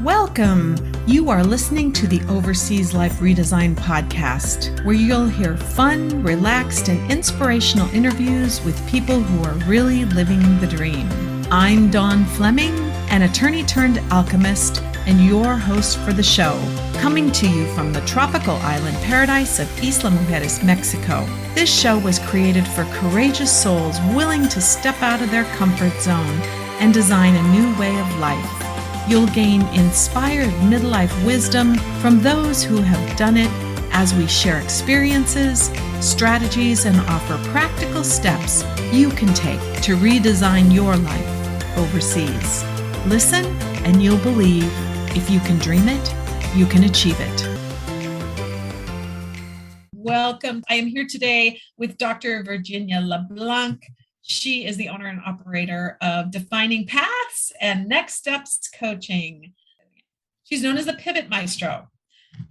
Welcome! You are listening to the Overseas Life Redesign podcast, where you'll hear fun, relaxed, and inspirational interviews with people who are really living the dream. I'm Dawn Fleming, an attorney turned alchemist, and your host for the show, coming to you from the tropical island paradise of Isla Mujeres, Mexico. This show was created for courageous souls willing to step out of their comfort zone and design a new way of life. You'll gain inspired midlife wisdom from those who have done it as we share experiences, strategies, and offer practical steps you can take to redesign your life overseas. Listen and you'll believe if you can dream it, you can achieve it. Welcome. I am here today with Dr. Virginia LeBlanc. She is the owner and operator of Defining Paths and Next Steps Coaching. She's known as the Pivot Maestro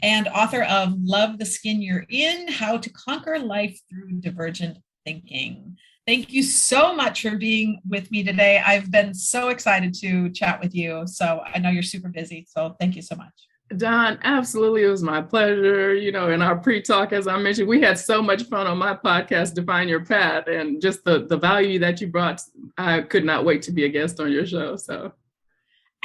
and author of Love the Skin You're In, How to Conquer Life Through Divergent Thinking. Thank you so much for being with me today. I've been so excited to chat with you. So I know you're super busy. So thank you so much. Don, absolutely. It was my pleasure. You know, in our pre-talk, as I mentioned, we had so much fun on my podcast, Define Your Path, and just the value that you brought. I could not wait to be a guest on your show. So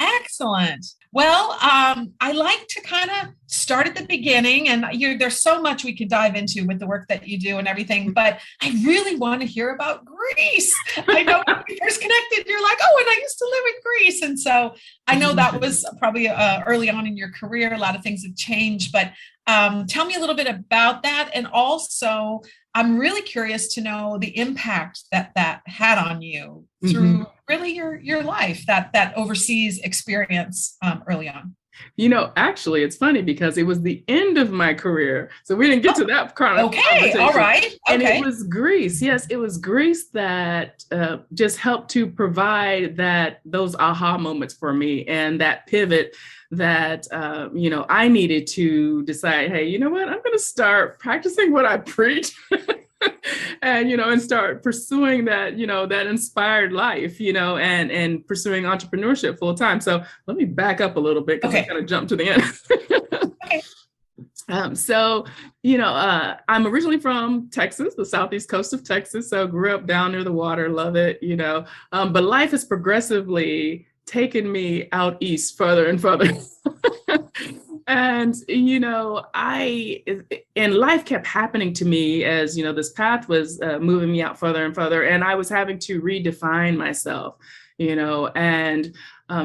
excellent. Well, I like to kind of start at the beginning, and there's so much we could dive into with the work that you do and everything, but I really want to hear about Greece. I know when we first connected, you're like, oh, and I used to live in Greece. And so I know that was probably early on in your career. A lot of things have changed, but tell me a little bit about that. And also, I'm really curious to know the impact that had on you through really your life, that overseas experience early on. You know, actually, it's funny because it was the end of my career. So we didn't get to that conversation. Okay, all right. Okay. And it was Greece. Yes, it was Greece that just helped to provide those aha moments for me and that pivot that, I needed to decide, hey, you know what, I'm going to start practicing what I preach. and start pursuing that inspired life, and pursuing entrepreneurship full time. So let me back up a little bit because I kind of jumped to the end. Okay. I'm originally from Texas, the southeast coast of Texas. So grew up down near the water, love it, but life has progressively taken me out east further and further. And, life kept happening to me as, this path was moving me out further and further. And I was having to redefine myself, and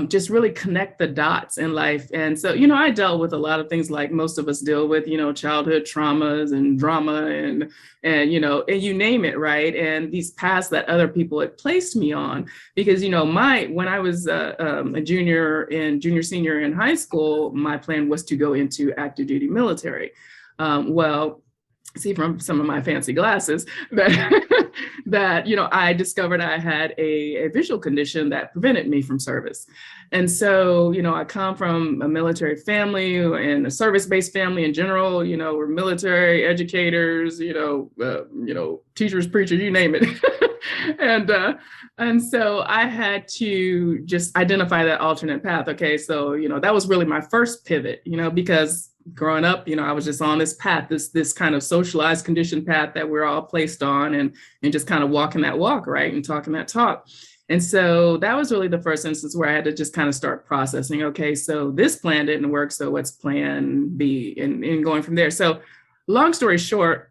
just really connect the dots in life. And so, I dealt with a lot of things like most of us deal with, childhood traumas and drama and you name it, right? And these paths that other people had placed me on, because, when I was a senior in high school, my plan was to go into active duty military. See from some of my fancy glasses that I discovered I had a visual condition that prevented me from service. And so, I come from a military family and a service-based family in general, we're military educators, teachers, preachers, you name it. And so I had to just identify that alternate path. Okay, so, that was really my first pivot, because growing up, I was just on this path, this kind of socialized conditioned path that we're all placed on and just kind of walking that walk, right? And talking that talk. And so that was really the first instance where I had to just kind of start processing, okay, so this plan didn't work. So what's plan B and going from there. So long story short,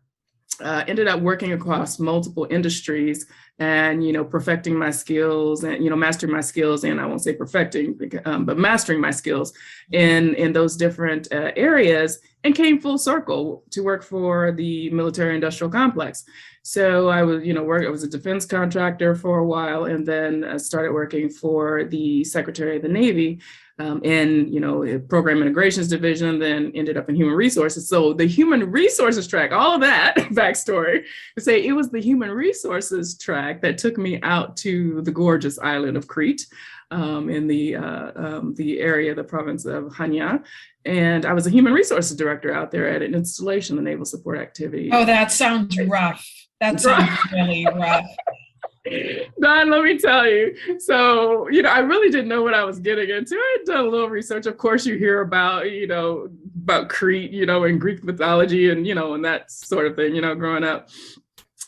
ended up working across multiple industries and, perfecting my skills and, mastering my skills. And I won't say perfecting, but mastering my skills in those different areas, and came full circle to work for the military industrial complex. So I was, I was a defense contractor for a while, and then started working for the Secretary of the Navy in, program integrations division, then ended up in human resources. So the human resources track, all of that backstory to say it was the human resources track that took me out to the gorgeous island of Crete, in the area, the province of Hania. And I was a human resources director out there at an installation, the Naval Support Activity. Oh, that sounds rough. That sounds really rough. Don, let me tell you. So, I really didn't know what I was getting into. I had done a little research. Of course, you hear about Crete, and Greek mythology and that sort of thing, growing up.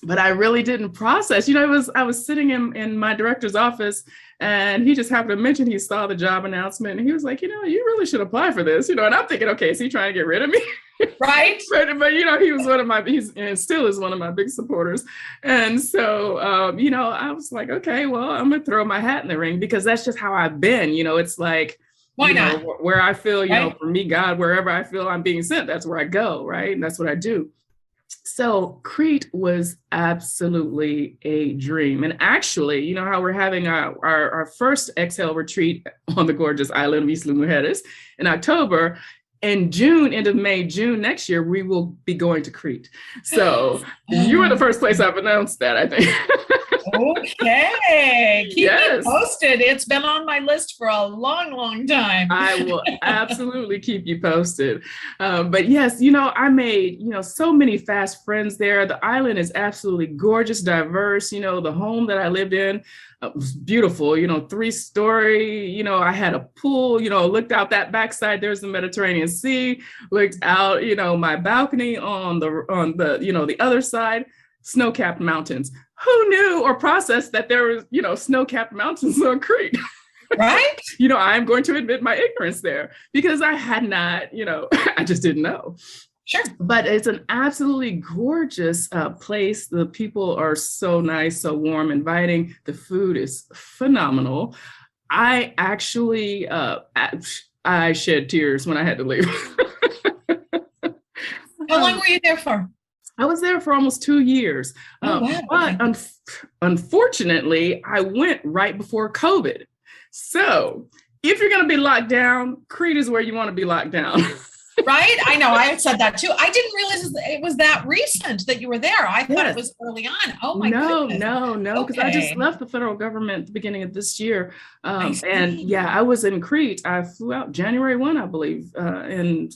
But I really didn't process. I was sitting in my director's office, and he just happened to mention he saw the job announcement, and he was like, you really should apply for this, and I'm thinking, okay, is he trying to get rid of me? Right. but he was and still is one of my big supporters. And so, I was like, okay, well, I'm going to throw my hat in the ring, because that's just how I've been. It's like, why not? Where I feel, right? For me, God, wherever I feel I'm being sent, that's where I go. Right. And that's what I do. So Crete was absolutely a dream. And actually, how we're having our first Exhale retreat on the gorgeous island of Isla Mujeres in October. In June, end of May, June next year, we will be going to Crete. So you were the first place I've announced that, I think. Okay. Keep me posted. It's been on my list for a long, long time. I will absolutely keep you posted. But yes, I made, so many fast friends there. The island is absolutely gorgeous, diverse. The home that I lived in was beautiful, 3-story, I had a pool, looked out that backside, there's the Mediterranean Sea, looked out, my balcony on the, the other side, snow-capped mountains. Who knew or processed that there was, snow-capped mountains on Crete? Right? I'm going to admit my ignorance there, because I had not, I just didn't know. Sure. But it's an absolutely gorgeous place. The people are so nice, so warm, inviting. The food is phenomenal. I actually, I shed tears when I had to leave. How long were you there for? I was there for almost 2 years. Wow. But unfortunately, I went right before COVID. So if you're going to be locked down, Crete is where you want to be locked down. Right? I know. I had said that too. I didn't realize it was that recent that you were there. I thought it was early on. Oh my goodness. No. Because I just left the federal government at the beginning of this year. And I was in Crete. I flew out January 1, I believe, and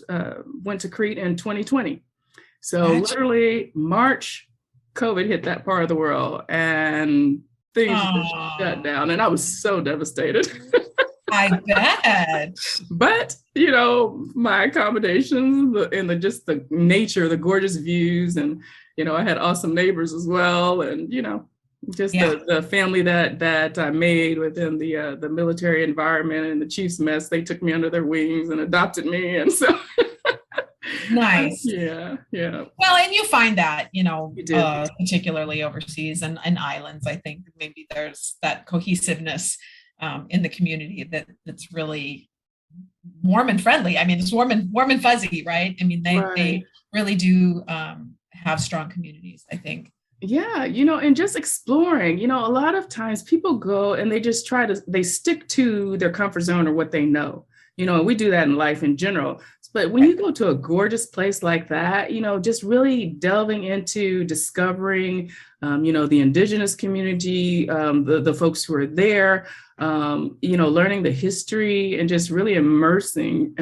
went to Crete in 2020. So literally March, COVID hit that part of the world, and things just shut down. And I was so devastated. I bet. But, my accommodations and the nature, the gorgeous views, and, I had awesome neighbors as well. And, just the family that I made within the military environment and the chief's mess, they took me under their wings and adopted me. And so. Nice. Yeah. Well, and you find that, particularly overseas and islands, I think maybe there's that cohesiveness in the community that's really warm and friendly. I mean, it's warm and fuzzy, right? I mean, they really do have strong communities, I think. Yeah, and just exploring, a lot of times people go and they just they stick to their comfort zone or what they know, and we do that in life in general. But when you go to a gorgeous place like that, just really delving into discovering, the indigenous community, the folks who are there, learning the history and just really immersing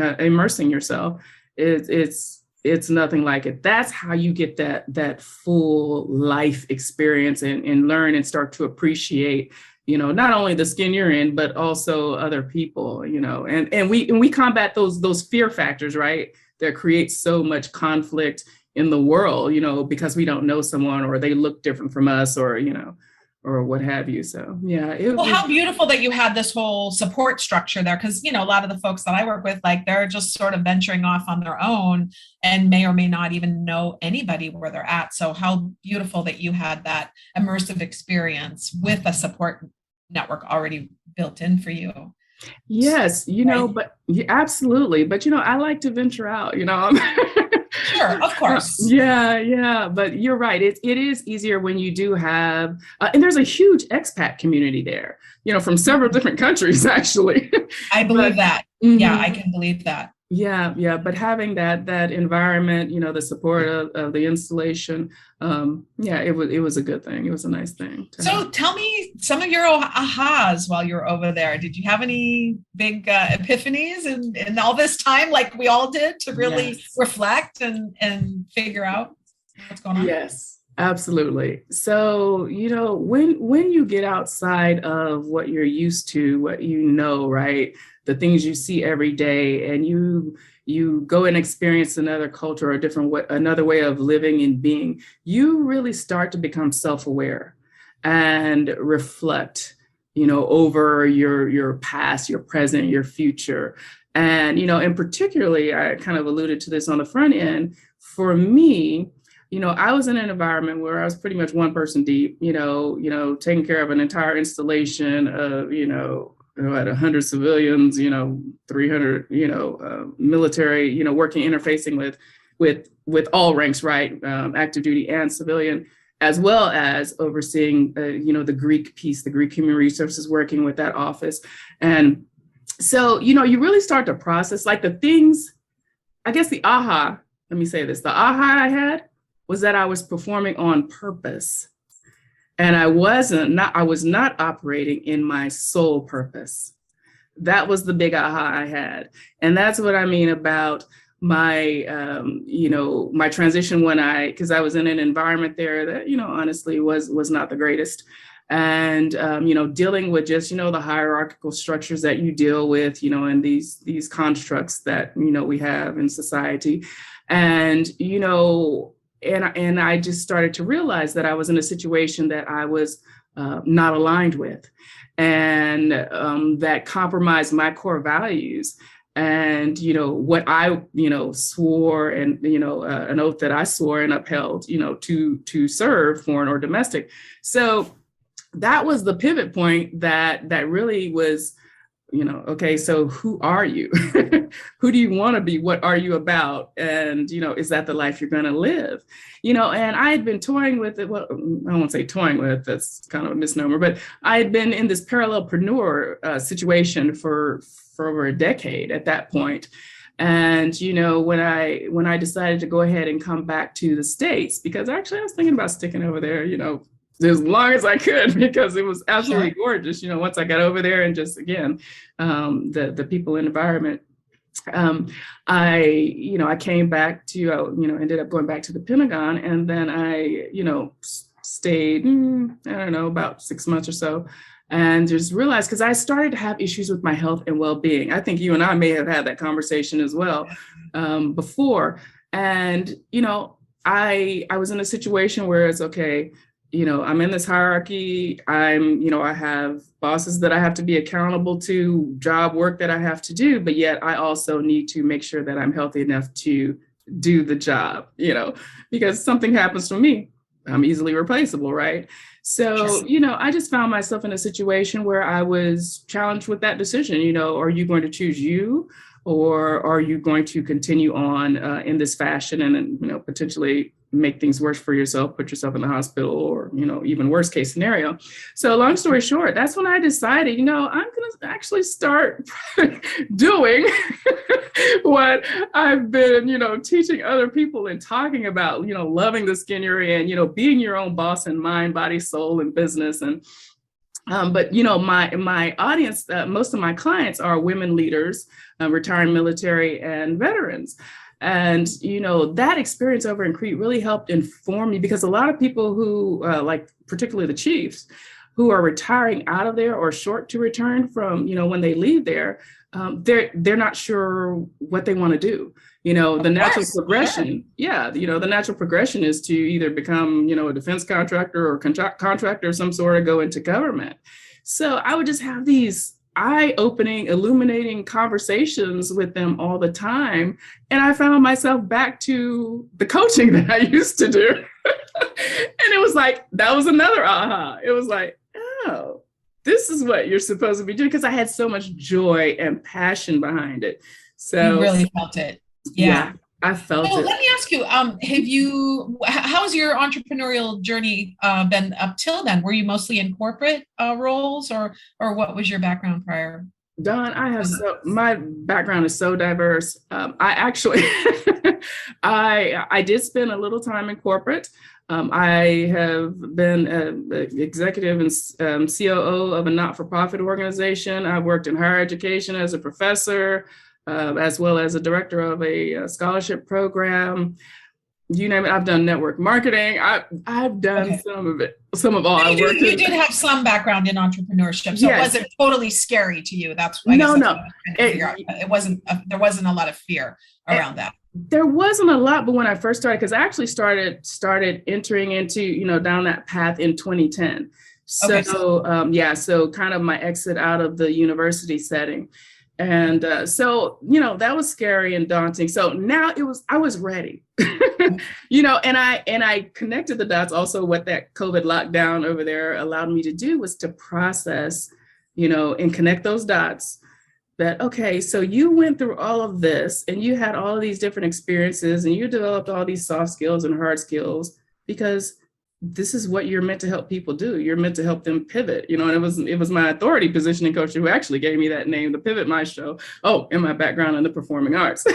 yourself, it's nothing like it. That's how you get that full life experience and learn and start to appreciate, not only the skin you're in, but also other people, and we combat those fear factors, right? That create so much conflict in the world, because we don't know someone or they look different from us or what have you. So, yeah. How beautiful that you had this whole support structure there. Cause a lot of the folks that I work with, like they're just sort of venturing off on their own and may or may not even know anybody where they're at. So how beautiful that you had that immersive experience with a support network already built in for you. Yes, but absolutely. But, I like to venture out, Sure, of course. Yeah. But you're right. It is easier when you do have, and there's a huge expat community there, from several different countries, actually. I believe that. Mm-hmm. Yeah, I can believe that. Yeah. But having that environment, the support of the installation, it was a good thing. It was a nice thing. So tell me some of your ahas while you're over there. Did you have any big epiphanies in all this time, like we all did, to really reflect and figure out what's going on? Yes. Absolutely. So, when you get outside of what you're used to, what right? The things you see every day, and you go and experience another culture or a different way, another way of living and being, you really start to become self-aware and reflect, over your past, your present, your future. And, and particularly, I kind of alluded to this on the front end, for me, I was in an environment where I was pretty much one person deep, taking care of an entire installation of, at 100 civilians, 300, military, working, interfacing with all ranks, right? Active duty and civilian, as well as overseeing, the Greek piece, the Greek Human Resources, working with that office. And so, you really start to process like the things, I guess the aha I had was that I was performing on purpose, and I was not operating in my sole purpose. That was the big aha I had. And that's what I mean about my, my transition because I was in an environment there that, honestly was not the greatest. And, dealing with just, the hierarchical structures that you deal with, and these constructs that, we have in society. And, and I just started to realize that I was in a situation that I was not aligned with, and that compromised my core values. And, what I, swore, and, an oath that I swore and upheld, to serve, foreign or domestic. So that was the pivot point that really was, okay, so who are you? Who do you want to be? What are you about? And, is that the life you're going to live? And I had been toying with it. Well, I won't say toying with, that's kind of a misnomer, but I had been in this parallelpreneur situation for over a decade at that point. And, when I decided to go ahead and come back to the States, because actually I was thinking about sticking over there, as long as I could, because it was absolutely gorgeous, once I got over there, and just, again, the people and environment. I came back to, ended up going back to the Pentagon, and then I, stayed, I don't know, about 6 months or so, and just realized, because I started to have issues with my health and well-being. I think you and I may have had that conversation as well before. And, I was in a situation where it's okay, I'm in this hierarchy. I have bosses that I have to be accountable to, job work that I have to do, but yet I also need to make sure that I'm healthy enough to do the job, because something happens to me, I'm easily replaceable, right? So, I just found myself in a situation where I was challenged with that decision. Are you going to choose you, or are you going to continue on in this fashion and, potentially make things worse for yourself, put yourself in the hospital, or, even worst case scenario. So long story short, that's when I decided, I'm going to actually start doing what I've been, teaching other people and talking about, loving the skin you're in, being your own boss in mind, body, soul, and business. And but my audience, most of my clients are women leaders, retired military, and veterans. And, that experience over in Crete really helped inform me, because a lot of people who, like particularly the chiefs, who are retiring out of there or short to return from, when they leave there, they're not sure what they want to do. The natural progression. Yeah. The natural progression is to either become, a defense contractor or contractor of some sort, or go into government. So I would just have these eye-opening, illuminating conversations with them all the time. And I found myself back to the coaching that I used to do. And it was like, that was another aha. It was like, oh, this is what you're supposed to be doing, because I had so much joy and passion behind it. So you really felt it. Yeah. I felt it. Let me ask you, how's your entrepreneurial journey been up till then? Were you mostly in corporate roles, or what was your background prior? Dawn, my background is so diverse. I actually, I did spend a little time in corporate. I have been an executive and COO of a not-for-profit organization. I worked in higher education as a professor, as well as a director of a scholarship program. you name it. I've done network marketing. I've done some of all. You did have some background in entrepreneurship, so It wasn't totally scary to you. That's I guess no. It wasn't. There wasn't a lot of fear around that. There wasn't a lot, but when I first started, because I actually started entering into down that path in 2010. So so kind of my exit out of the university setting. And so, that was scary and daunting. So now I was ready, and I connected the dots. Also, what that COVID lockdown over there allowed me to do was to process, and connect those dots that, okay, so you went through all of this and you had all of these different experiences and you developed all these soft skills and hard skills because this is what you're meant to help people do. You're meant to help them pivot, and it was my authority positioning coach who actually gave me that name, the Pivot Maestro. Oh, and my background in the performing arts.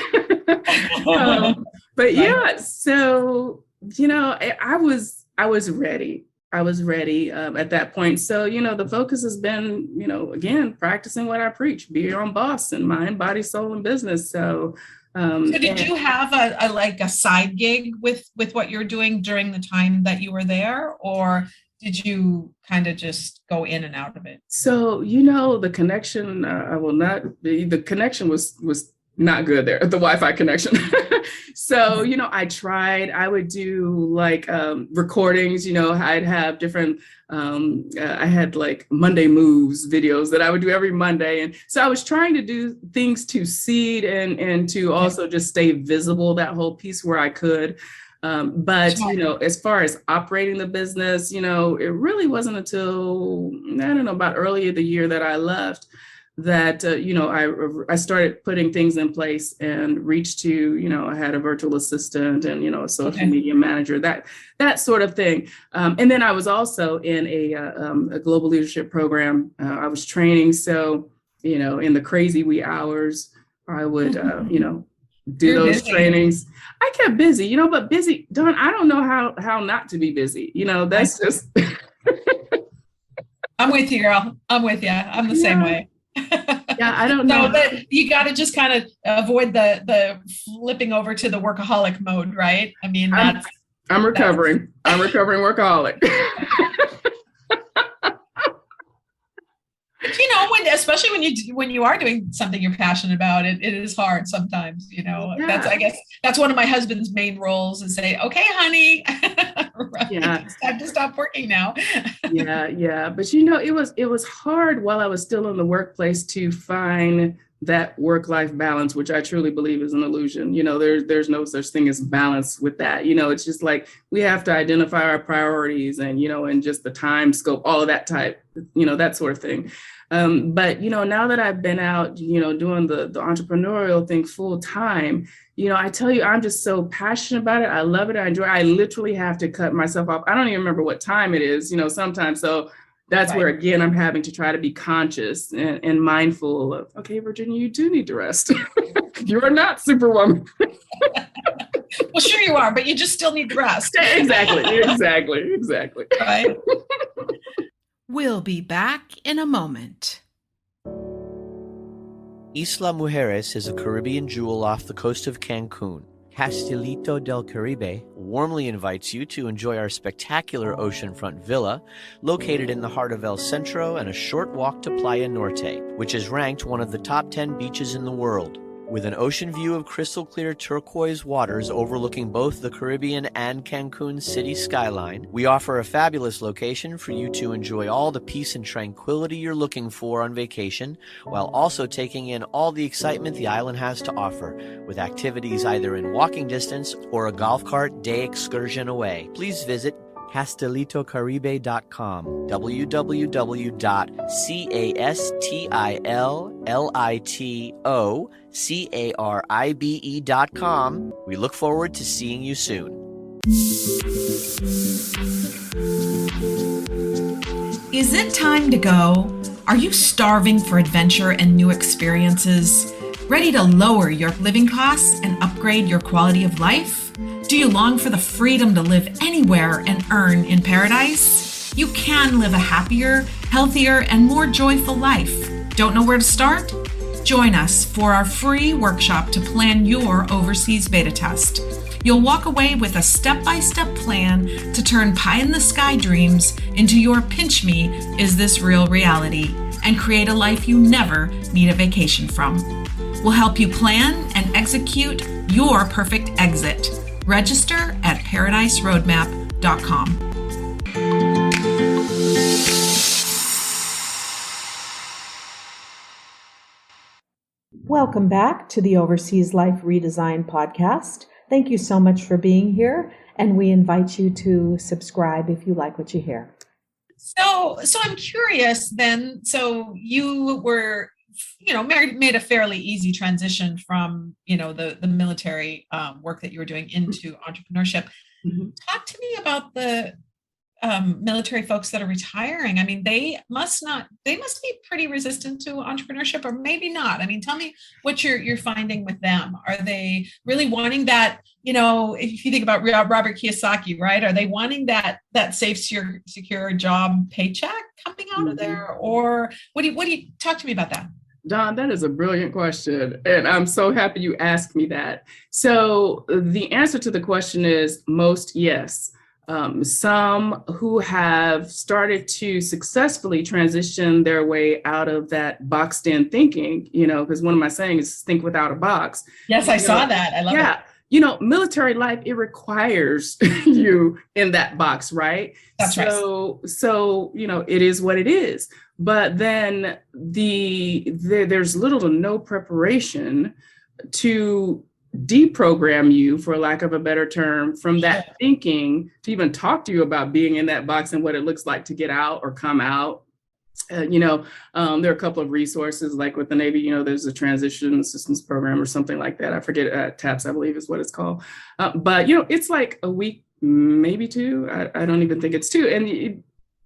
But yeah, so, I was ready. I was ready at that point. So, the focus has been, again, practicing what I preach, be your own boss in mind, body, soul, and business. So did you have a side gig with what you're doing during the time that you were there, or did you kind of just go in and out of it? So, the connection, the connection was not good there, the Wi-Fi connection. So, I would do like recordings, I'd have different, I had like Monday moves videos that I would do every Monday. And so I was trying to do things to seed and to also just stay visible, that whole piece where I could. But, as far as operating the business, it really wasn't until, about early in the year that I left that, I started putting things in place and reached to, I had a virtual assistant and, a social media manager, that sort of thing. And then I was also in a global leadership program. I was training. So, in the crazy wee hours, I would, do You're those busy. Trainings. I kept busy, but busy, Dawn, I don't know how not to be busy. That's just. I'm with you, girl. I'm with you. I'm the same way. Yeah, I don't know. No, but you got to just kind of avoid the flipping over to the workaholic mode, right? I mean, I'm recovering. I'm recovering workaholic. Especially when you are doing something you're passionate about, it is hard sometimes. Yeah. I guess that's one of my husband's main roles is say, okay, honey, right, it's time to stop working now. Yeah. But it was hard while I was still in the workplace to find that work-life balance, which I truly believe is an illusion. There's no such thing as balance with that. It's just like we have to identify our priorities and, and just the time scope, all of that type, that sort of thing. But, now that I've been out, doing the entrepreneurial thing full time, I tell you, I'm just so passionate about it. I love it. I enjoy it. I literally have to cut myself off. I don't even remember what time it is, sometimes. So that's where, again, I'm having to try to be conscious and mindful of, okay, Virginia, you do need to rest. You are not Superwoman. Well, sure you are, but you just still need to rest. Exactly. Right. We'll be back in a moment. Isla Mujeres is a Caribbean jewel off the coast of Cancun. Castilito del Caribe warmly invites you to enjoy our spectacular oceanfront villa located in the heart of El Centro and a short walk to Playa Norte, which is ranked one of the top 10 beaches in the world. With an ocean view of crystal clear turquoise waters overlooking both the Caribbean and Cancun city skyline, we offer a fabulous location for you to enjoy all the peace and tranquility you're looking for on vacation, while also taking in all the excitement the island has to offer, with activities either in walking distance or a golf cart day excursion away. Please visit CastilitoCaribe.com, www.CastilitoCaribe.com. We look forward to seeing you soon. Is it time to go? Are you starving for adventure and new experiences? Ready to lower your living costs and upgrade your quality of life? Do you long for the freedom to live anywhere and earn in paradise? You can live a happier, healthier, and more joyful life. Don't know where to start? Join us for our free workshop to plan your overseas beta test. You'll walk away with a step-by-step plan to turn pie-in-the-sky dreams into your pinch me, is this real reality, and create a life you never need a vacation from. We'll help you plan and execute your perfect exit. Register at paradiseroadmap.com. Welcome back to the Overseas Life Redesign podcast. Thank you so much for being here, and we invite you to subscribe if you like what you hear. So I'm curious then, so you were, made a fairly easy transition from, the military work that you were doing into entrepreneurship. Mm-hmm. Talk to me about the military folks that are retiring. I mean, they must be pretty resistant to entrepreneurship, or maybe not. I mean, tell me what you're finding with them. Are they really wanting that, if you think about Robert Kiyosaki, right? Are they wanting that safe, secure job paycheck coming out of there? Or what do you talk to me about that? Dawn, that is a brilliant question. And I'm so happy you asked me that. So the answer to the question is most yes. Some who have started to successfully transition their way out of that boxed in thinking, because one of my sayings is think without a box. Yes, I saw that. I love it. Military life, it requires you in that box, right? That's right. So, it is what it is. But then there's little to no preparation to deprogram you, for lack of a better term, from that thinking to even talk to you about being in that box and what it looks like to get out or come out. There are a couple of resources, like with the Navy, there's a transition assistance program or something like that. I forget, TAPS, I believe is what it's called. But it's like a week, maybe two. I don't even think it's two. And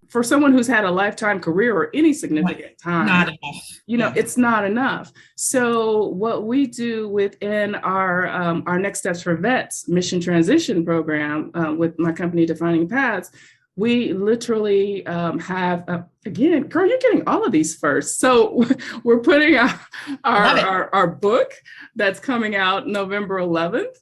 for someone who's had a lifetime career or any significant time, not enough. It's not enough. So what we do within our Next Steps for Vets mission transition program with my company, Defining Paths, we literally have, again, girl, you're getting all of these first. So we're putting out our book that's coming out November 11th,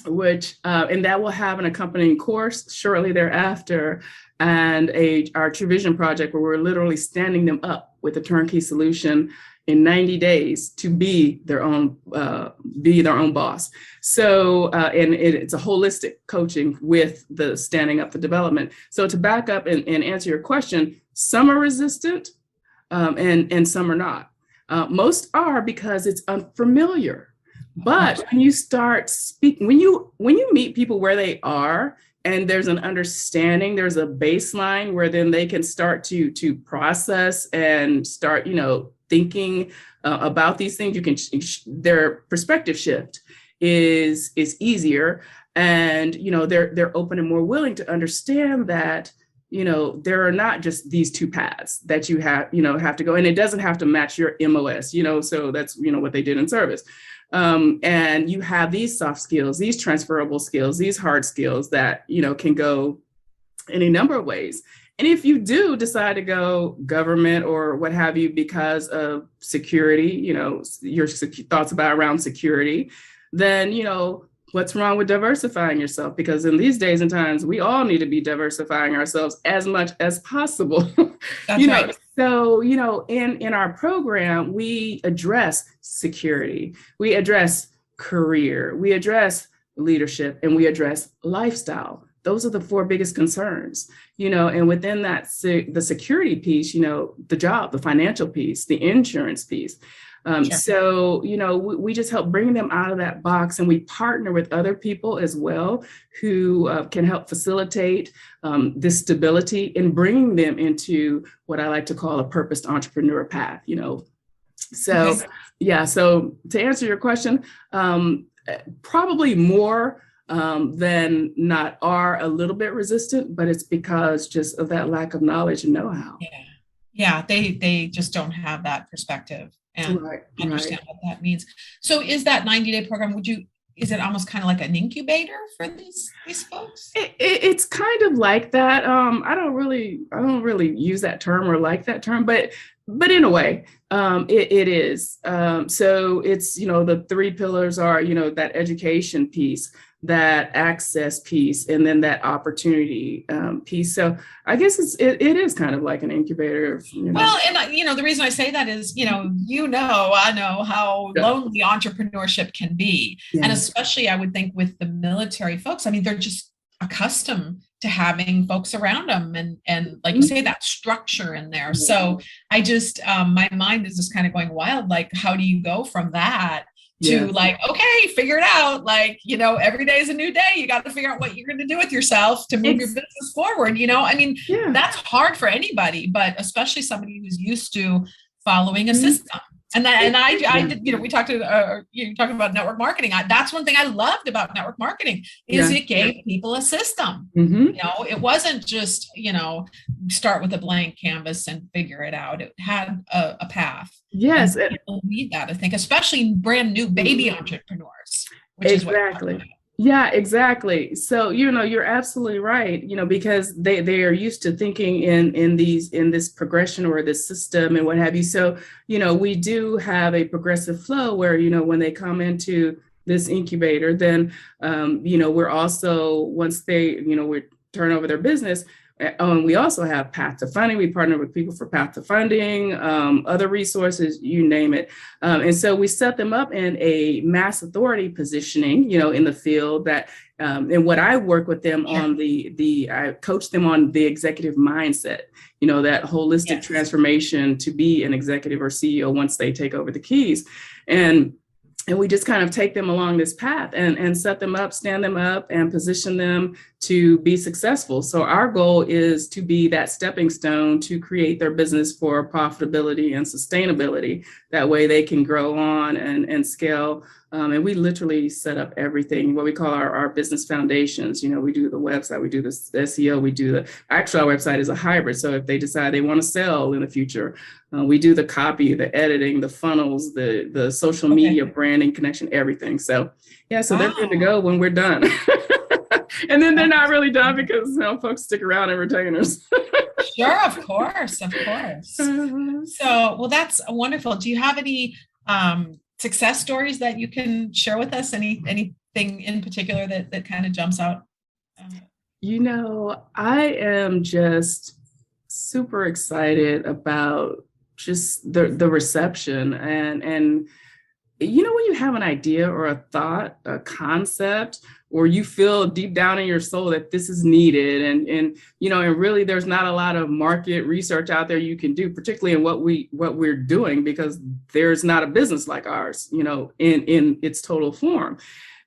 which, and that will have an accompanying course shortly thereafter, and our True Vision project, where we're literally standing them up with a turnkey solution in 90 days to be their own boss. So, and it's a holistic coaching with the standing up the development. So to back up and answer your question, some are resistant and some are not. Most are because it's unfamiliar. But when you start speaking, when you meet people where they are, and there's an understanding, there's a baseline where then they can start to process and start, thinking about these things. You can, their perspective shift is easier, and they're open and more willing to understand that there are not just these two paths that you have to go, and it doesn't have to match your MOS. So that's what they did in service. And you have these soft skills, these transferable skills, these hard skills that, can go any number of ways. And if you do decide to go government or what have you because of security, your thoughts around security, then, what's wrong with diversifying yourself? Because in these days and times, we all need to be diversifying ourselves as much as possible. That's right. So, in our program, we address security, we address career, we address leadership, and we address lifestyle. Those are the four biggest concerns, and within that, the security piece, the job, the financial piece, the insurance piece. Sure. So, we just help bring them out of that box, and we partner with other people as well who can help facilitate this stability and bringing them into what I like to call a purposed entrepreneur path, So, okay. Yeah. So to answer your question, probably more than not are a little bit resistant, but it's because just of that lack of knowledge and know-how. Yeah. They just don't have that perspective and understand what that means. So is that 90-day program, is it almost kind of like an incubator for these folks? It's kind of like that. I don't really use that term or like that term, but but in a way, it is. So it's, the three pillars are, that education piece, that access piece, and then that opportunity piece. So I guess it is kind of like an incubator. Well, and the reason I say that is, I know how lonely entrepreneurship can be. Yeah. And especially I would think with the military folks, I mean, they're just accustomed to having folks around them and like you say, that structure in there. So I just, my mind is just kind of going wild. Like, how do you go from that to like, okay, figure it out. Like, every day is a new day. You got to figure out what you're going to do with yourself to move your business forward. I mean, that's hard for anybody, but especially somebody who's used to following a system. And I did, we talked to, you talking about network marketing. That's one thing I loved about network marketing is it gave people a system. It wasn't just, start with a blank canvas and figure it out. It had a path. Yes. And people need that, I think, especially brand new baby entrepreneurs, which exactly. is what yeah, exactly. So, you're absolutely right, because they are used to thinking in this progression or this system and what have you. So, we do have a progressive flow where, when they come into this incubator, then, we're also, once they, we turn over their business, we also have Path to Funding. We partner with people for Path to Funding, other resources, you name it. And so we set them up in a mass authority positioning, in the field that, and what I work with them on I coach them on the executive mindset, that holistic transformation to be an executive or CEO once they take over the keys. And we just kind of take them along this path and set them up, stand them up, and position them to be successful. So our goal is to be that stepping stone to create their business for profitability and sustainability. That way they can grow on and scale. And we literally set up everything, what we call our business foundations. We do the website, we do the SEO, actually our website is a hybrid. So if they decide they want to sell in the future, we do the copy, the editing, the funnels, the social media branding connection, everything. So so they're good to go when we're done. And then they're not really done because folks stick around and retainers. Sure, of course. So, well, that's wonderful. Do you have any success stories that you can share with us? Anything in particular that kind of jumps out? I am just super excited about just the reception and when you have an idea or a thought, a concept, or you feel deep down in your soul that this is needed and really there's not a lot of market research out there you can do, particularly in what we're doing, because there's not a business like ours, in its total form.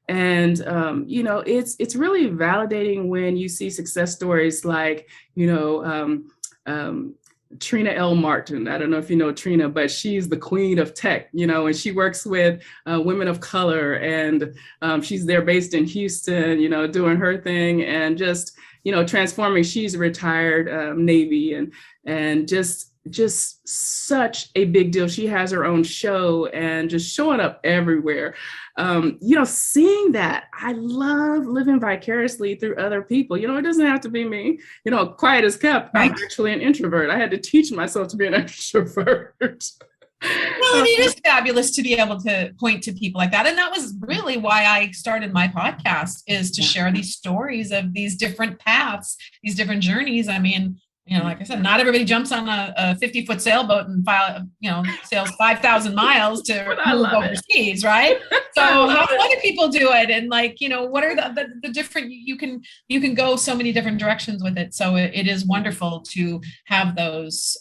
And, it's really validating when you see success stories like, Trina L. Martin. I don't know if you know Trina, but she's the queen of tech, and she works with women of color, and she's there based in Houston, doing her thing and just, transforming. She's a retired Navy and just such a big deal. She has her own show and just showing up everywhere. Seeing that, I love living vicariously through other people. It doesn't have to be me, quiet as kept. I'm actually an introvert. I had to teach myself to be an extrovert. Well, it is fabulous to be able to point to people like that. And that was really why I started my podcast, is to share these stories of these different paths, these different journeys. I mean, like I said, not everybody jumps on a 50-foot sailboat and sails 5,000 miles to move overseas, right? So how do other people do it? And what are the different, you can go so many different directions with it. So it is wonderful to have those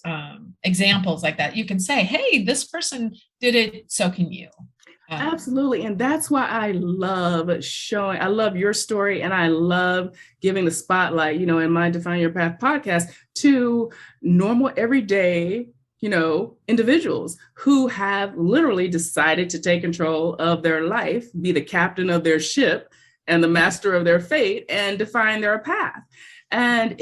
examples like that. You can say, hey, this person did it, so can you. Absolutely. And that's why I love I love your story, and I love giving the spotlight, in my Define Your Path podcast to normal, everyday, individuals who have literally decided to take control of their life, be the captain of their ship and the master of their fate, and define their path. And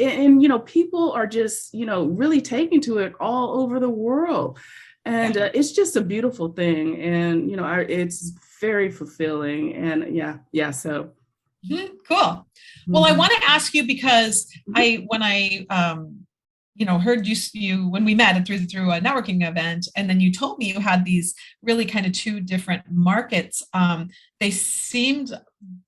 people are just, really taking to it all over the world. And it's just a beautiful thing. And, it's very fulfilling. And so. Cool. Well, I want to ask you, because when I heard you when we met through a networking event, and then you told me you had these really kind of two different markets. They seemed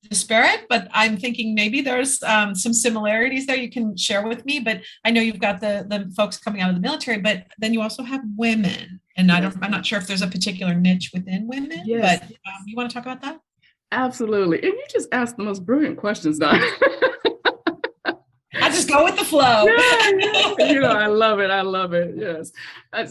disparate, but I'm thinking maybe there's some similarities there you can share with me. But I know you've got the folks coming out of the military, but then you also have women, and I'm not sure if there's a particular niche within women. Yes. But you want to talk about that? Absolutely. And you just asked the most brilliant questions, Don. I just go with the flow. Yeah. I love it. I love it. Yes.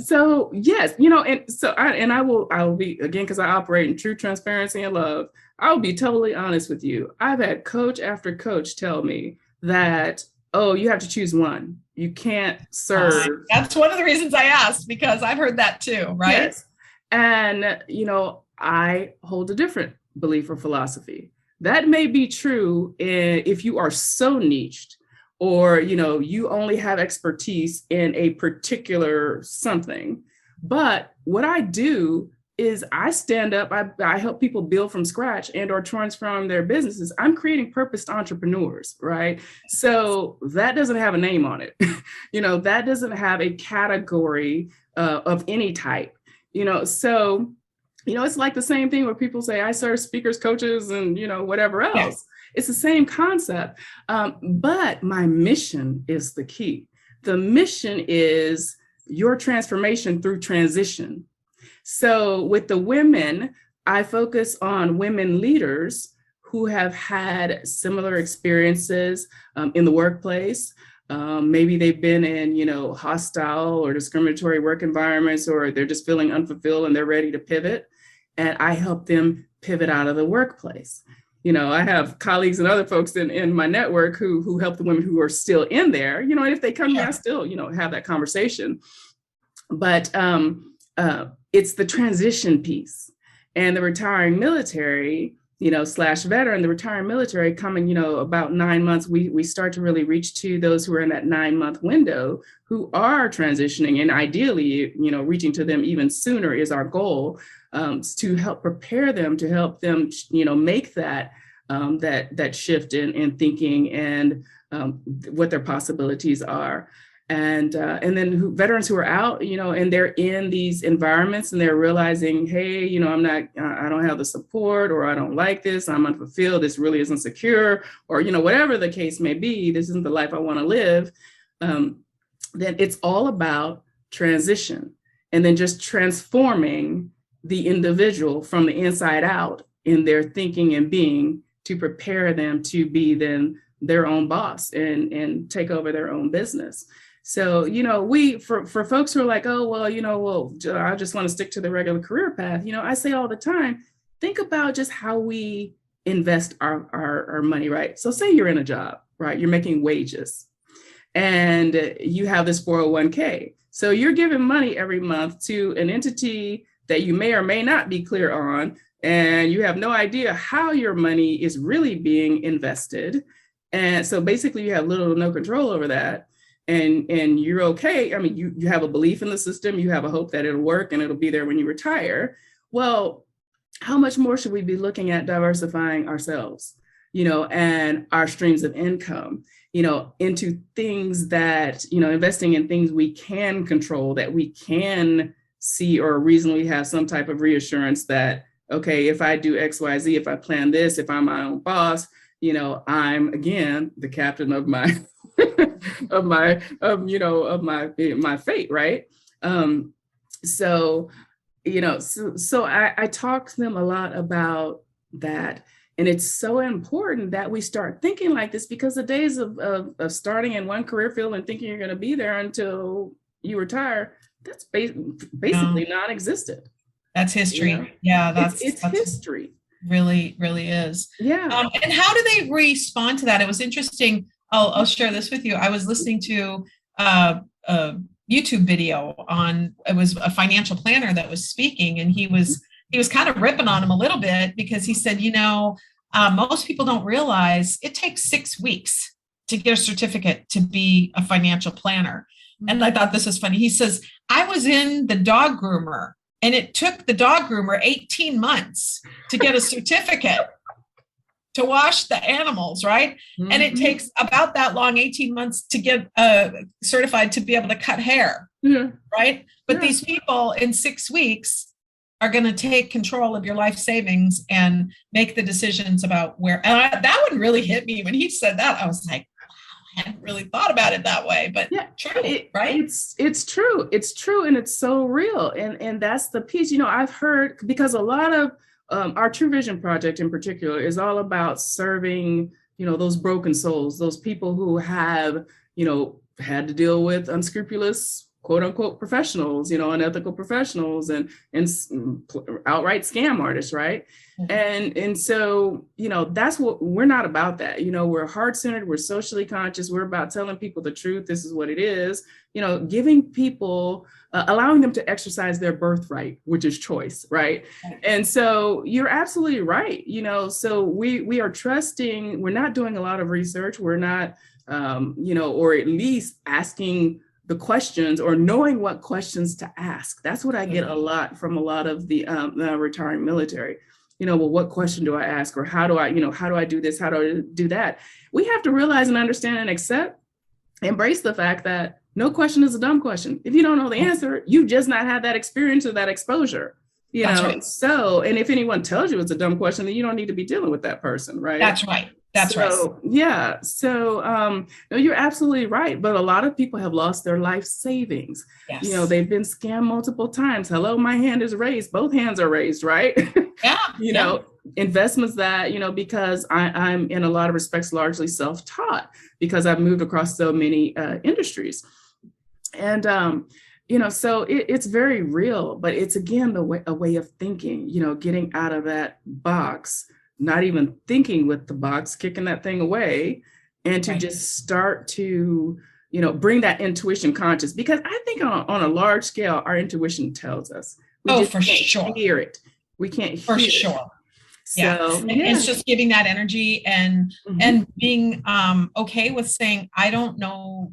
So yes, I will be, again, because I operate in true transparency and love, I'll be totally honest with you. I've had coach after coach tell me that, oh, you have to choose one. You can't serve. That's one of the reasons I asked, because I've heard that too, right? Yes. And, I hold a different belief or philosophy. That may be true if you are so niched, or, you only have expertise in a particular something. But what I do is I stand up, I help people build from scratch and or transform their businesses. I'm creating purposed entrepreneurs, right? So that doesn't have a name on it. That doesn't have a category of any type, so, it's like the same thing where people say, I serve speakers, coaches, and, whatever else. Yes. It's the same concept, but my mission is the key. The mission is your transformation through transition. So with the women, I focus on women leaders who have had similar experiences in the workplace. Maybe they've been in, hostile or discriminatory work environments, or they're just feeling unfulfilled and they're ready to pivot. And I help them pivot out of the workplace. I have colleagues and other folks in my network who help the women who are still in there, and if they come to me, I still, have that conversation. But it's the transition piece, and the retiring military, / veteran, the retiring military coming, about 9 months, we start to really reach to those who are in that 9-month window who are transitioning, and ideally, reaching to them even sooner is our goal. To help prepare them, to help them, make that shift in thinking and what their possibilities are. And then veterans who are out, and they're in these environments and they're realizing, hey, I don't have the support, or I don't like this, I'm unfulfilled, this really isn't secure, or, whatever the case may be, this isn't the life I want to live. Then it's all about transition, and then just transforming the individual from the inside out in their thinking and being, to prepare them to be then their own boss and take over their own business. So, for folks who are like, oh, well, I just want to stick to the regular career path, I say all the time, think about just how we invest our money, right? So say you're in a job, right? You're making wages and you have this 401k. So you're giving money every month to an entity that you may or may not be clear on, and you have no idea how your money is really being invested. And so basically you have little to no control over that. And you're okay. I mean, you have a belief in the system, you have a hope that it'll work and it'll be there when you retire. Well, how much more should we be looking at diversifying ourselves, and our streams of income, into things that, investing in things we can control, that we can see or reasonably have some type of reassurance that, okay, if I do X, Y, Z, if I plan this, if I'm my own boss, I'm again the captain of my my fate, right? So I talk to them a lot about that. And it's so important that we start thinking like this, because the days of starting in one career field and thinking you're going to be there until you retire, that's basically non-existent. That's history. Yeah, that's history. Really, really is. Yeah. And how do they respond to that? It was interesting. I'll share this with you. I was listening to a YouTube video it was a financial planner that was speaking, and he was kind of ripping on him a little bit, because he said, most people don't realize it takes 6 weeks to get a certificate to be a financial planner. And I thought this was funny. He says, I was in the dog groomer, and it took the dog groomer 18 months to get a certificate to wash the animals, right? Mm-hmm. And it takes about that long, 18 months to get certified to be able to cut hair, right? But these people in 6 weeks are going to take control of your life savings and make the decisions about where. And that one really hit me when he said that. I was like, wow, I hadn't really thought about it that way, but true, right? It's true. It's true. And it's so real. And that's the piece, I've heard, because a lot of our True Vision project in particular is all about serving, those broken souls, those people who have, had to deal with unscrupulous, quote unquote, professionals, unethical professionals and outright scam artists, right? Mm-hmm. And so, that's what we're not about that. We're heart-centered, we're socially conscious, we're about telling people the truth. This is what it is, giving people, allowing them to exercise their birthright, which is choice, right? And so you're absolutely right. So we are trusting, we're not doing a lot of research. We're not, or at least asking the questions or knowing what questions to ask. That's what I get a lot from a lot of the retiring military. Well, what question do I ask? Or how do I do this? How do I do that? We have to realize and understand and embrace the fact that no question is a dumb question. If you don't know the answer, you just not had that experience or that exposure. Right. So, and if anyone tells you it's a dumb question, then you don't need to be dealing with that person, right? That's right. That's right. Yeah. So, no, you're absolutely right. But a lot of people have lost their life savings. Yes. They've been scammed multiple times. Hello, my hand is raised. Both hands are raised, right? Yeah. Investments that, because I'm in a lot of respects largely self-taught because I've moved across so many industries. And, so it's very real, but it's, again, a way of thinking, getting out of that box, not even thinking with the box, kicking that thing away, and to just start to, bring that intuition conscious. Because I think on a large scale, our intuition tells us. We just can't hear it. We can't hear it. For sure. So, and it's just giving that energy and being okay with saying, I don't know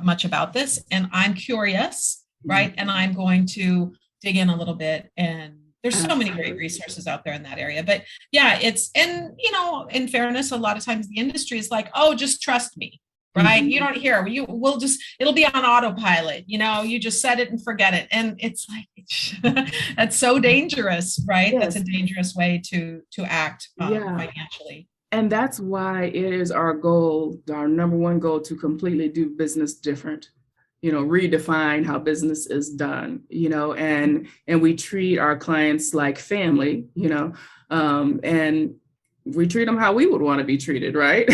much about this, and I'm curious, right? And I'm going to dig in a little bit. And there's so many great resources out there in that area. But in fairness, a lot of times the industry is like, oh, just trust me, right? You don't hear, it'll be on autopilot, you just set it and forget it. And it's like, that's so dangerous, right? Yes. That's a dangerous way to act financially. And that's why it is our goal, our number one goal, to completely do business different. Redefine how business is done, and we treat our clients like family, and we treat them how we would want to be treated, right?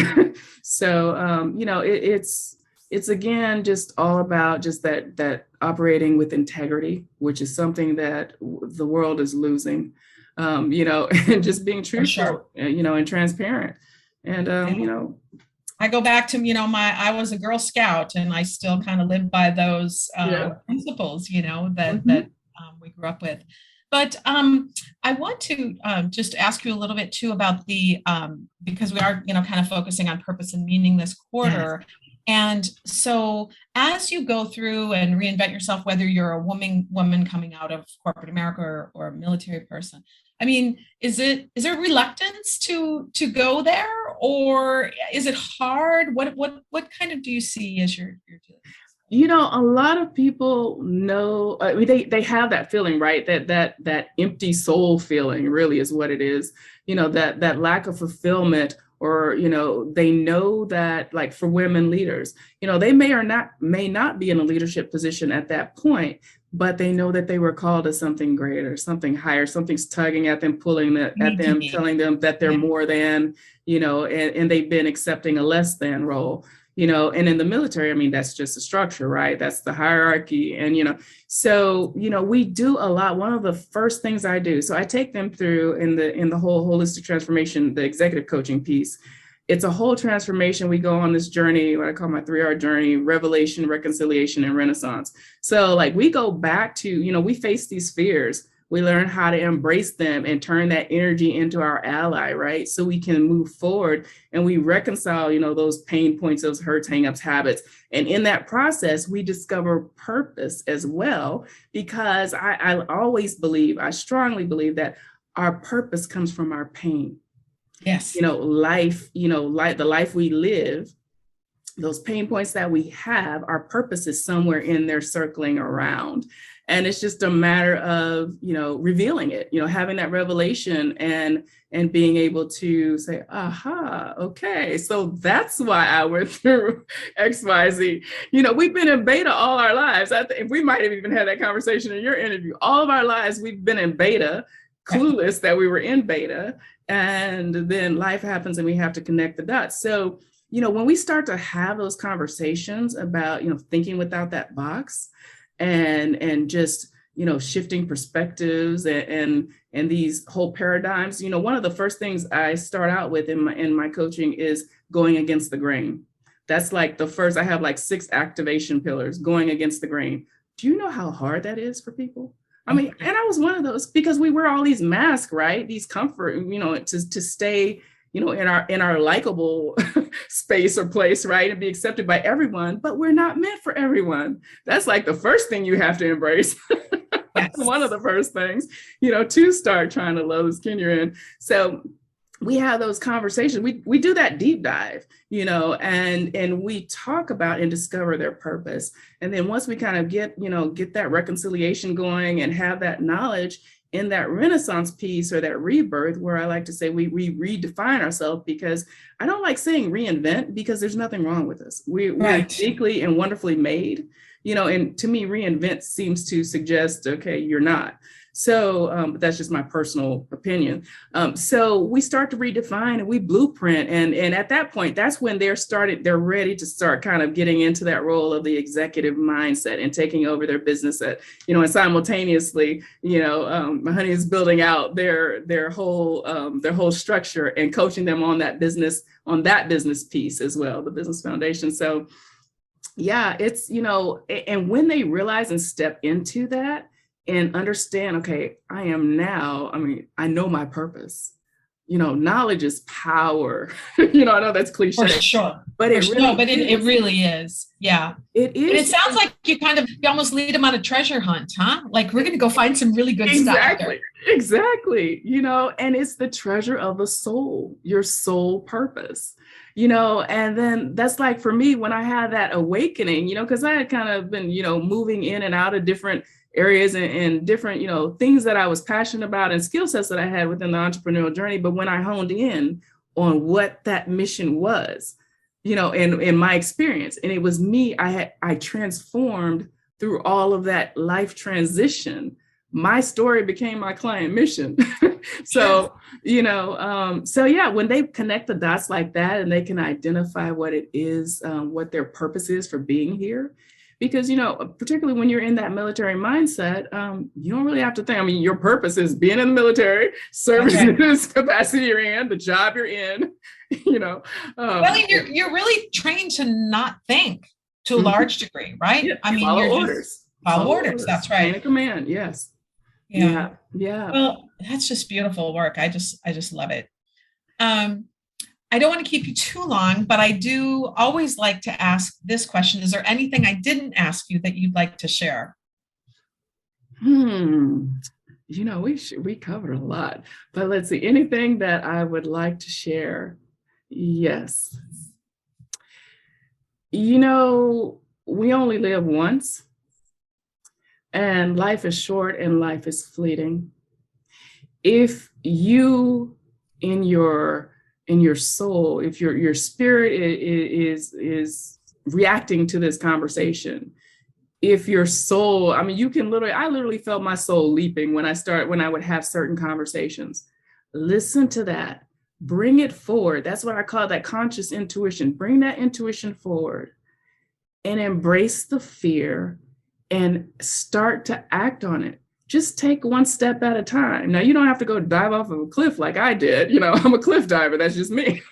So, it's again, just all about just that operating with integrity, which is something that the world is losing, and just being truthful, and transparent. And, I go back to, I was a Girl Scout, and I still kind of live by those principles, that we grew up with. But I want to just ask you a little bit too about because we are, kind of focusing on purpose and meaning this quarter. Yes. And so as you go through and reinvent yourself, whether you're a woman coming out of corporate America or a military person, I mean, is there reluctance to go there, or is it hard? What kind of do you see as you're doing? A lot of people know, they have that feeling, right? That empty soul feeling really is what it is. That lack of fulfillment, or, they know that, like, for women leaders, they may not be in a leadership position at that point, but they know that they were called to something greater, something higher, something's tugging at them, pulling at them, telling them that they're more than, and they've been accepting a less than role. And in the military, I mean, that's just a structure, right? That's the hierarchy. And, so, we do a lot. One of the first things I do, so I take them through in the whole holistic transformation, the executive coaching piece. It's a whole transformation. We go on this journey, what I call my 3R journey: revelation, reconciliation, and renaissance. So, like, we go back to, we face these fears. We learn how to embrace them and turn that energy into our ally, right? So we can move forward and we reconcile, those pain points, those hurts, hangups, habits. And in that process, we discover purpose as well, because I strongly believe that our purpose comes from our pain. Yes. Life, like the life we live, those pain points that we have, our purpose is somewhere in there circling around. And it's just a matter of, revealing it, having that revelation and being able to say, aha, okay, so that's why I went through XYZ. We've been in beta all our lives. I think we might have even had that conversation in your interview. All of our lives, we've been in beta, clueless that we were in beta. And then life happens and we have to connect the dots. So, when we start to have those conversations about, thinking without that box and just, shifting perspectives and these whole paradigms, one of the first things I start out with in my coaching is going against the grain. That's like the first, I have like 6 activation pillars, going against the grain. Do you know how hard that is for people? I mean, and I was one of those because we wear all these masks, right? These comfort, to stay, in our likable space or place, right? And be accepted by everyone, but we're not meant for everyone. That's like the first thing you have to embrace. Yes. One of the first things, to start trying to love the skin you're in. So we have those conversations. We do that deep dive, and we talk about and discover their purpose. And then once we kind of get that reconciliation going and have that knowledge in that Renaissance piece or that rebirth, where I like to say we redefine ourselves, because I don't like saying reinvent, because there's nothing wrong with us. We're uniquely and wonderfully made, and to me, reinvent seems to suggest, okay, you're not. So but that's just my personal opinion. So we start to redefine and we blueprint. And at that point, that's when they're ready to start kind of getting into that role of the executive mindset and taking over their business and simultaneously, my honey is building out their whole structure and coaching them on that business piece as well, the business foundation. So yeah, it's, and when they realize and step into that, and understand, okay, I know my purpose. Knowledge is power. I know that's cliche. For sure. But it really is. Yeah. It is. And it sounds like you almost lead them on a treasure hunt, huh? Like, we're going to go find some really good stuff out there. Exactly. And it's the treasure of the soul, your soul purpose. And then that's like for me, when I had that awakening, because I had kind of been, moving in and out of different areas and different, things that I was passionate about and skill sets that I had within the entrepreneurial journey. But when I honed in on what that mission was, in my experience, and it was me, I transformed through all of that life transition. My story became my client mission. So, so yeah, when they connect the dots like that and they can identify what it is, what their purpose is for being here. Because, particularly when you're in that military mindset, you don't really have to think. I mean, your purpose is being in the military, serving this capacity you're in, the job you're in, Well, you're really trained to not think to a large degree, right? Yeah, follow orders. Follow orders. That's right. Chain of command. Yes. Yeah. Yeah. Well, that's just beautiful work. I just love it. I don't want to keep you too long, but I do always like to ask this question. Is there anything I didn't ask you that you'd like to share? We covered a lot, but let's see, anything that I would like to share. Yes. We only live once, and life is short and life is fleeting. If you, in your soul, if your spirit is reacting to this conversation, if your soul, I literally felt my soul leaping when I would have certain conversations. Listen to that, bring it forward. That's what I call that conscious intuition. Bring that intuition forward and embrace the fear and start to act on it. Just take one step at a time. Now, you don't have to go dive off of a cliff like I did. I'm a cliff diver. That's just me,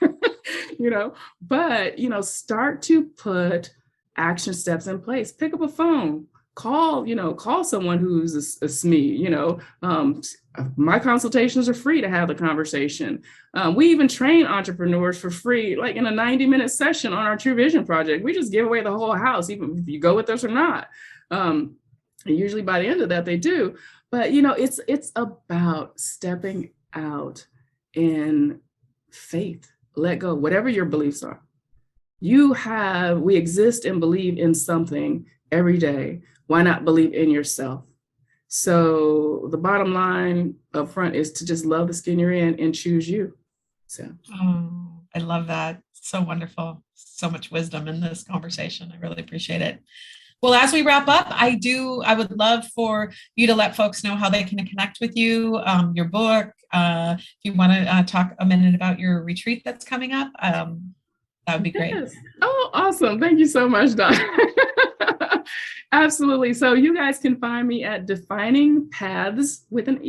but, start to put action steps in place. Pick up a phone, call someone who's a SME, my consultations are free to have the conversation. We even train entrepreneurs for free, like in a 90-minute session on our True Vision project. We just give away the whole house, even if you go with us or not. And usually by the end of that, they do. But, it's about stepping out and faith. Let go, whatever your beliefs are. We exist and believe in something every day. Why not believe in yourself? So the bottom line up front is to just love the skin you're in and choose you. So I love that. So wonderful. So much wisdom in this conversation. I really appreciate it. Well, as we wrap up, I would love for you to let folks know how they can connect with you, your book. If you want to talk a minute about your retreat that's coming up, that would be great. Yes. Oh, awesome. Thank you so much, Dawn. Absolutely. So you guys can find me at Defining Paths with an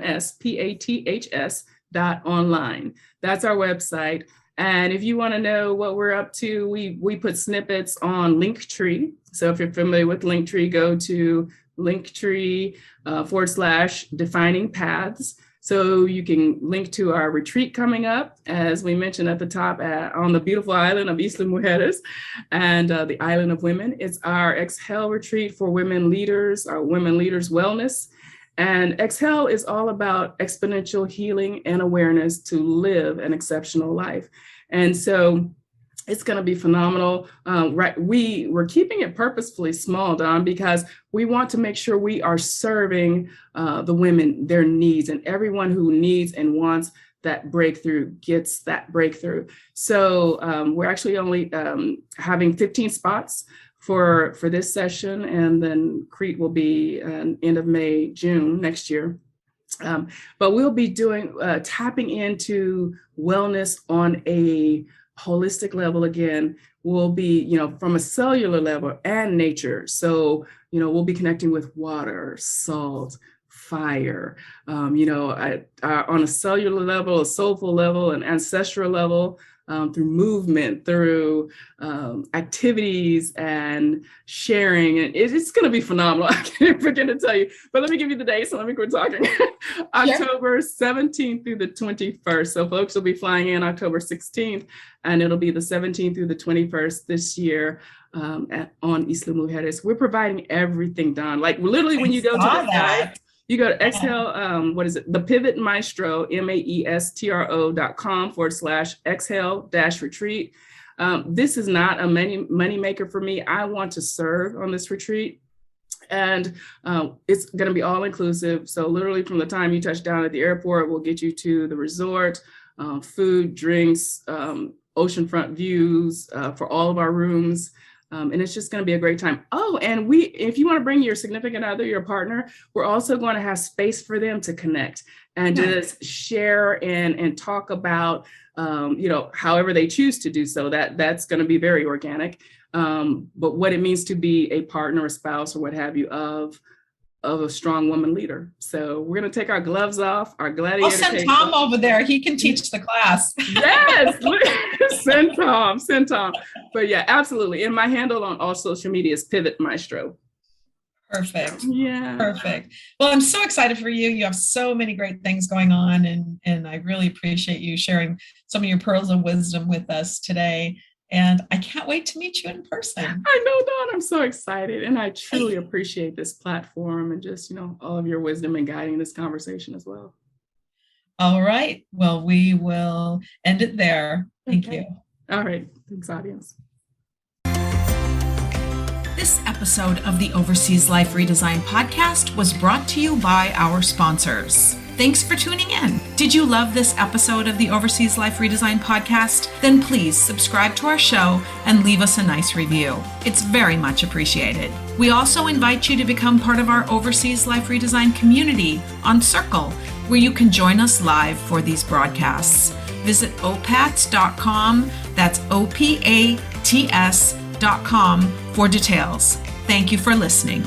S, PATHS.online. That's our website. And if you want to know what we're up to, we put snippets on Linktree. So if you're familiar with Linktree, go to Linktree /Defining Paths. So you can link to our retreat coming up, as we mentioned at the top, on the beautiful island of Isla Mujeres and the Island of Women. It's our Exhale retreat for women leaders, our women leaders wellness. And Exhale is all about exponential healing and awareness to live an exceptional life. And so it's going to be phenomenal. We're keeping it purposefully small, Dawn, because we want to make sure we are serving the women, their needs, and everyone who needs and wants that breakthrough gets that breakthrough. So we're actually only having 15 spots for this session, and then Crete will be end of May, June next year. But we'll be doing tapping into wellness on a holistic level. Again, will be, from a cellular level and nature. So, we'll be connecting with water, salt, fire, on a cellular level, a soulful level, an ancestral level, through movement, through activities and sharing. And it's going to be phenomenal. I can't begin to tell you, but let me give you the dates. So let me quit talking. October 17th through the 21st. So folks will be flying in October 16th, and it'll be the 17th through the 21st this year on Isla Mujeres. We're providing everything, Dawn. Like literally when you go to the site, you go to Exhale, the Pivot Maestro, maestro.com /exhale-retreat. This is not a money maker for me. I want to serve on this retreat. And it's going to be all inclusive. So literally from the time you touch down at the airport, we'll get you to the resort, food, drinks, oceanfront views for all of our rooms. And it's just going to be a great time. Oh, and if you want to bring your significant other, your partner, we're also going to have space for them to connect and just share and talk about, however they choose to do so. That's going to be very organic. But what it means to be a partner, a spouse, or what have you, of a strong woman leader. So we're going to take our gloves off, our gladiator. I'll send Tom over there. He can teach the class. Yes, send Tom. But yeah, absolutely. And my handle on all social media is Pivot Maestro. Perfect. Yeah. Perfect. Well, I'm so excited for you. You have so many great things going on, and I really appreciate you sharing some of your pearls of wisdom with us today. And I can't wait to meet you in person. I know, Dawn, I'm so excited. And I truly appreciate this platform and just, all of your wisdom in guiding this conversation as well. All right. Well, we will end it there. Thank you. All right. Thanks, audience. This episode of the Overseas Life Redesign podcast was brought to you by our sponsors. Thanks for tuning in. Did you love this episode of the Overseas Life Redesign podcast? Then please subscribe to our show and leave us a nice review. It's very much appreciated. We also invite you to become part of our Overseas Life Redesign community on Circle, where you can join us live for these broadcasts. Visit opats.com, that's OPATS.com for details. Thank you for listening.